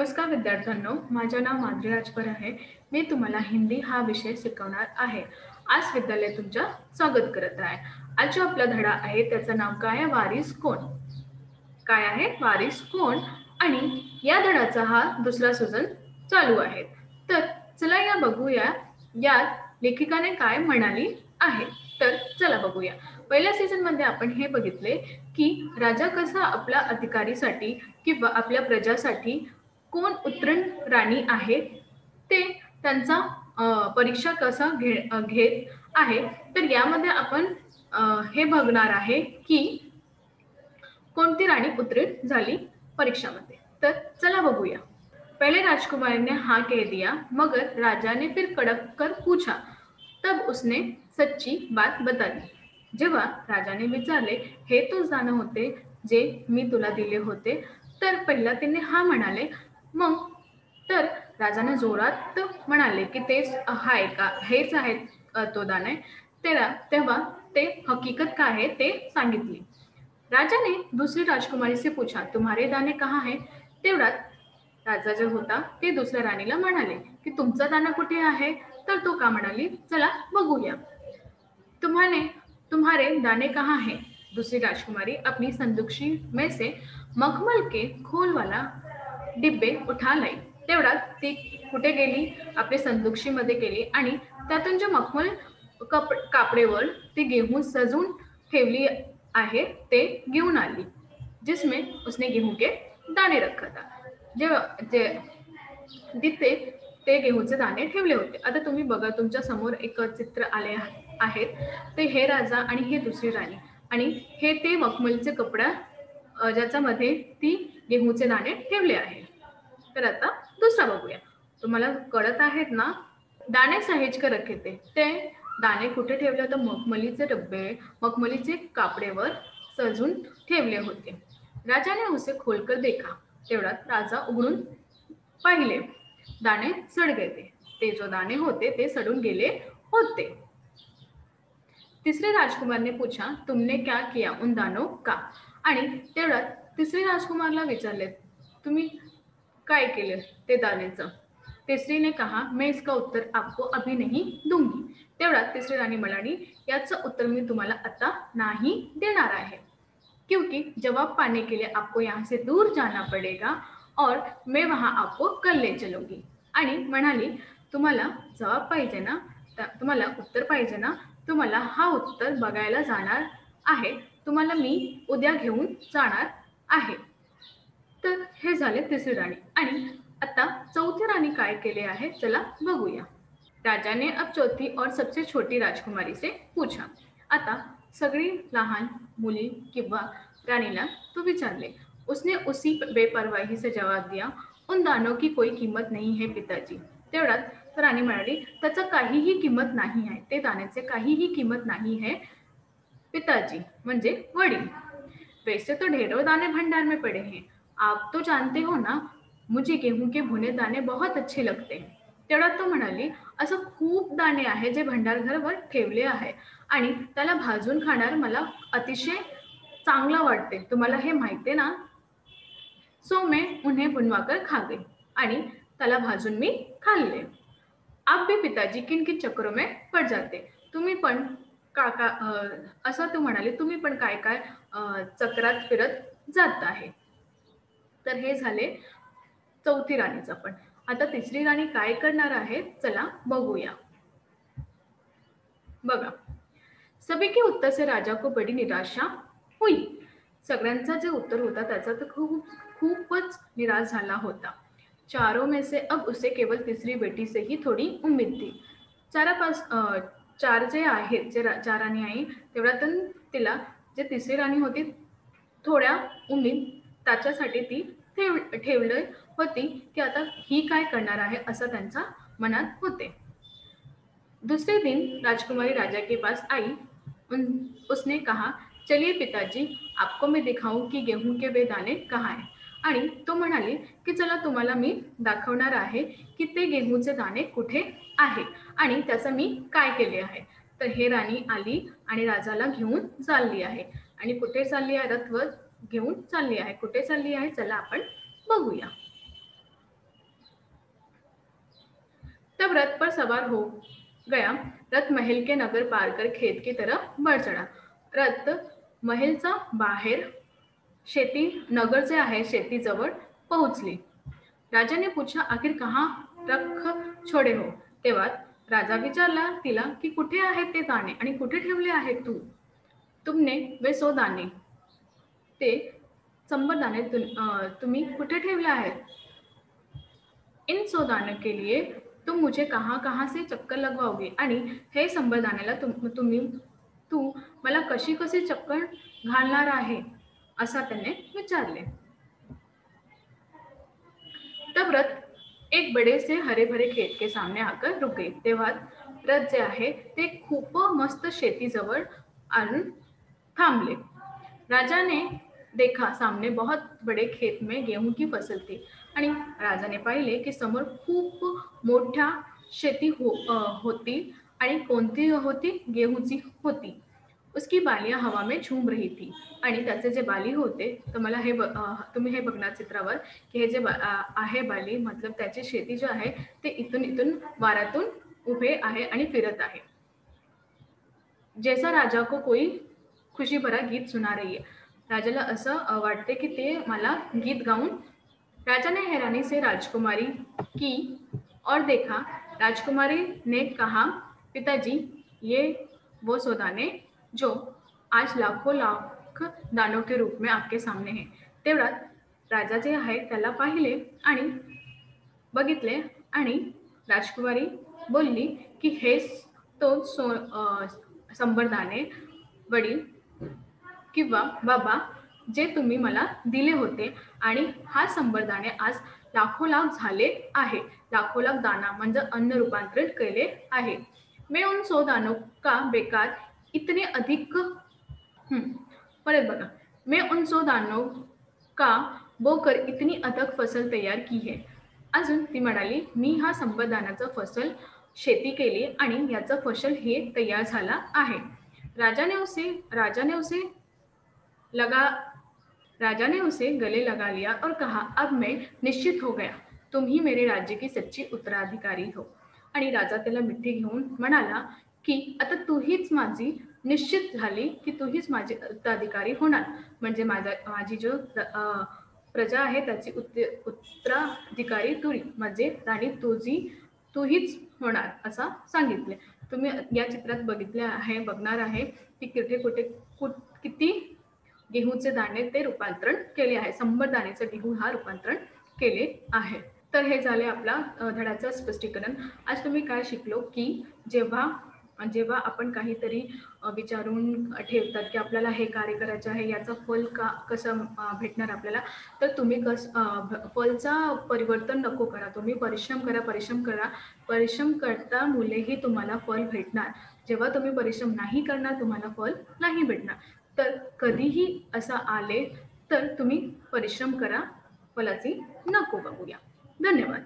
नमस्कार विद्यार्थ्यांनो, माझे नाव माधुरी राजपर आहे. मी तुम्हाला हिंदी हा विषय शिकवणार आहे. आज विद्यालय तुमचं स्वागत करत आहे. आज जो आपला धडा आहे त्याचं नाव काय आहे? वारीस कोण? काय आहे? वारीस कोण? आणि या धड्याचा हा दुसरा सीझन चालू आहे. तर चला या बघूया यात लेखिकाने काय म्हणाली आहे. तर चला बघूया. पहिल्या सीझनमध्ये आपण हे बघितले की राजा कसा आपल्या अधिकारीसाठी किंवा आपल्या प्रजासाठी कोण उत्तरण राणी आहे ते त्यांचा परीक्षा कसा घेत आहे. तर यामध्ये आपण हे बघणार आहे की कोणती राणी उत्तीर्ण झाली परीक्षामध्ये. तर चला बघूया. पहले राजकुमारी ने हाँ कह दिया, मगर राजा ने फिर कड़क कर पूछा. तब उसने सच्ची बात बता दी. जेव्हा राजाने विचारले, हे तोच दाणे होते जे मी तुला दिले होते? तर पहिला तिने हा म्हणाले. मग तर राजाने जोरात म्हणाले की तेच आहे का? हेच आहे तो दाणे? तेव्हा ते हकीकत काय आहे ते सांगितले. राजा ने दूसरी राजकुमारी से पूछा, तुम्हारे दाने कहाँ है? तेवढ्यात राजा जो होता ते दुसऱ्या राणीला म्हणाले की तुमचा दाना कुठे आहे? तर तो का म्हणाली, चला बघूया. तुम्हारे दाने कहाँ हैं? दूसरी राजकुमारी अपनी संदूकशी में से मखमल के खोल वाला डिब्बे उठा लाई. तेवढ्यात ती कुठे गेली? आपली संदूकशीमध्ये गेली आणि त्यातून जे मखमल कापडेवर ती गेहूं सजून ठेवली आहे ते घेऊन आली, जिसमें उसने गेहूं के दाणे रखा था. जे तिथे ते गेहूंचे दाणे ठेवले होते. आता तुम्ही बघा, तुमच्या समोर एक चित्र आले आहेत. ते हे राजा आणि हे दुसरी राणी आणि हे ते मखमलचे कपडा ज्याच्यामध्ये ती गेहूंचे दाणे ठेवले आहेत. तर आता दुसरा बघूया. तुम्हाला कळत आहेत ना? दाणे सहेज कर रखे थे. ते दाणे कुठे ठेवले होते? मखमलीचे डब्बे, मखमलीचे कापडेवर सजून ठेवले होते. राजाने उसे खोलकर देखा. तेवढ्यात राजा उघडून पाहिले. दाणे सड गए थे. ते जो दाणे होते ते सडून गेले होते. तीसरे राजकुमार ने पूछा, तुमने क्या किया उन दानों का? आणि तेवढ्यात तिसरी राजकुमारला विचारले, तुम्ही काय केले ते दाण्याचं? तीसरी ने कहा, मैं इसका उत्तर आपको अभी नहीं दूंगी. तेवढ्यात तिसरी राणी म्हणाली, याचं उत्तर मी तुम्हाला आता नाही देणार आहे, क्योंकि जवाब पाने के लिए आपको यहाँ से दूर जाना पड़ेगा और मैं वहाँ आपको कल ले चलूंगी. आणि म्हणाली, तुम्हाला जवाब पाहिजे ना, तुम्हाला उत्तर पाहिजे ना, तुम्हाला हा उत्तर बघायला जाणार आहे, तुम्हाला मी उद्या घेऊन जाणार आहे. तर हे झाले तिसरी राणी. आणि आता चौथी राणी काय केले आहे चला बघूया. राजा ने अब चौथी और सबसे छोटी राजकुमारी से पूछा. आता सगळी लहान मुली किंवा राणीला तो विचारले. उसने उसी बेपरवाही से जवाब दिया, उन दानों की कोई कीमत नहीं है पिताजी. तेवढ्यात राणी म्हणाली, त्याचं काहीही किंमत नाही आहे, ते दाण्याचे काहीही किंमत नाही है पिताजी म्हणजे वडील. वैसे तो ढेरों दाने भंडार में पड़े हैं, आप तो जानते हो ना, मुझे गेहूं के भुने दाने बहुत अच्छे लगते हैं. तेवढ्यात तो म्हणाली, असं खूप दाणे आहे जे भंडारघरवर ठेवले आहे आणि त्याला भाजून खाणार मला अतिशय चांगलं वाटते, तुम्हाला हे माहिती ना. सो मैं उन्हें बुनवाकर खा गई. आणि त्याला भाजून मी खाल्ले. आप भी पिताजी किन किन चक्रों में पड़ जाते. तुम्ही पण काका असं तू म्हणाले, तुम्ही पण काय काय चक्रात फिरत जात आहे. तर हे झाले चौथी राणीचं. पण आता तिसरी राणी काय करणार आहे चला बघूया. बघा, सभी के उत्तर से राजा को बड़ी निराशा हुई. सगळ्यांचा जे उत्तर होता त्याचा तर खूपच निराश झाला होता. चारों में से अब उसे केवल तीसरी बेटी से ही थोडी उम्मीद थी. चार जे आहेत, चार राणी आहे, तेवढ्यातून तिला जे तिसरी राणी होती थोड्या उम्मीद त्याच्यासाठी ती ठेवली होती की आता ही काय करणार आहे असं त्यांच्या मनात होते. दूसरे दिन राजकुमारी राजा के पास आई. उसने कहा, चलिए पिताजी, आपको मैं दिखाऊं कि गेहूं के वे दाणे कहाँ है. आणि तो म्हणाली की चला तुम्हाला मी दाखवणार आहे की ते गेहूंचे दाणे कुठे आहे आणि त्याचं मी काय केले आहे. तर हे राणी आली आणि राजाला घेऊन चालली आहे. आणि कुठे चालली आहे? रथवर घेऊन चालली आहे. कुठे चालली आहे चला आपण बघूया. तब रथ पर सवार हो गया। रथ महल के नगर पार कर खेत की तरफ बढ़ चढ़ा। रथ महलचा बाहेर शेती नगर जे आहे शेतीजवळ पोहोचली। राजा ने पूछा, आखिर कहाँ रख छोड़े हो? तेव्हा राजा विचारला तिला की कुठे आहेत ते दाणे आणि कुठे ठेवले आहेत तू? तुमने वे 100 दाणे, ते 100 दाणे तुम्ही कुठे ठेवले आहेत? इन 100 दानों के लिए तुम मुझे कहाँ कहाँ से चक्कर लगवाओगे आणि हे 100 दाण्याला तू मला कशी कशी चक्कर घालणार आहे? असा त्याने विचारले। तब रथ एक बड़े से हरे भरे खेत के सामने आकर रुक गई। तेव्हा रथ जे आहे ते खूप मस्त शेतीजवळ आणून थांबले। राजा ने देखा सामने बहुत बड़े खेत में गेहूं की फसल थी आणि राजाने पाहिले की समोर खूप मोठ्या शेती होती आणि कोणती होती? गेहूंची होती। उसकी बालियां हवा में झूम रही थी आणि त्याचे जे बाली होते तर मला तुम्ही हे बघणार चित्रावर की हे जे आहे बाली मतलब त्याची शेती जी आहे ते इथून इथून वाऱ्यातून उभे आहे आणि फिरत आहे। जैसा राजा को कोई खुशी भरा गीत सुना रही है। राजाला असं वाटते की ते मला गीत गाऊन। राजा ने हैरानी से राजकुमारी की और देखा। राजकुमारी ने कहा, पिताजी ये वो सोदाने जो आज लाखों लाख दानों के रूप में आपके सामने है। तेवढ्यात राजा जे आहे त्याला पाहिले आणि बघितले आणि राजकुमारी बोलली की हे तो 100 दाणे वडील किंवा बाबा जे तुम्ही मला दिले होते आणि हा 100 दाणे आज लाखो लाख झाले आहे। लाखो लाख दाना म्हणजे अन्न रूपांतरित केले आहे। मैं उन 100 दानों का बेकार इतने अधिक परत बघा। मैं उन 100 दानों का बोकर इतनी अथक फसल तयार की है। अजून ती म्हणाली, मी हा 100 दाण्याचं फसल शेती केली आणि याचं फसल हे तयार झाला आहे। राजा ने उसे लगा राजा ने उसे गले लगा लिया और कहा, अब मैं निश्चित हो गया, तुम ही मेरे राज्य की सच्ची उत्तराधिकारी हो। आणि राजा त्याला मिठी घेऊन म्हणाला की आता तू हीच माझी निश्चित झाली की तू हीच माझी उत्तराधिकारी होणार म्हणजे माझी जो प्रजा आहे त्याची उत्तराधिकारी तू म्हणजे राणी तू हीच होणार असा सांगितले। तुम्ही या चित्रात बघणार आहे की किती गेहूंचे दाणे ते रूपांतरण केले आहे। 100 दाण्याचे गेहूं हा रूपांतरण केले आहे। तर हे झाले आपला धड्याचं स्पष्टीकरण। आज तुम्ही काय शिकलो की जेव्हा आपण काहीतरी विचारून ठेवतात की आपल्याला हे कार्य करायचे आहे याचं फल कसं भेटणार आपल्याला, तर तुम्ही फलचा परिवर्तन नको करा, तुम्ही परिश्रम करा। परिश्रम करता मुलेही तुम्हाला फल भेटणार। जेव्हा तुम्ही परिश्रम नाही करणार तुम्हाला फल नाही भेटणार। तर कधीही असं आले तर तुम्ही परिश्रम करा, फलाची नको बघूया। धन्यवाद।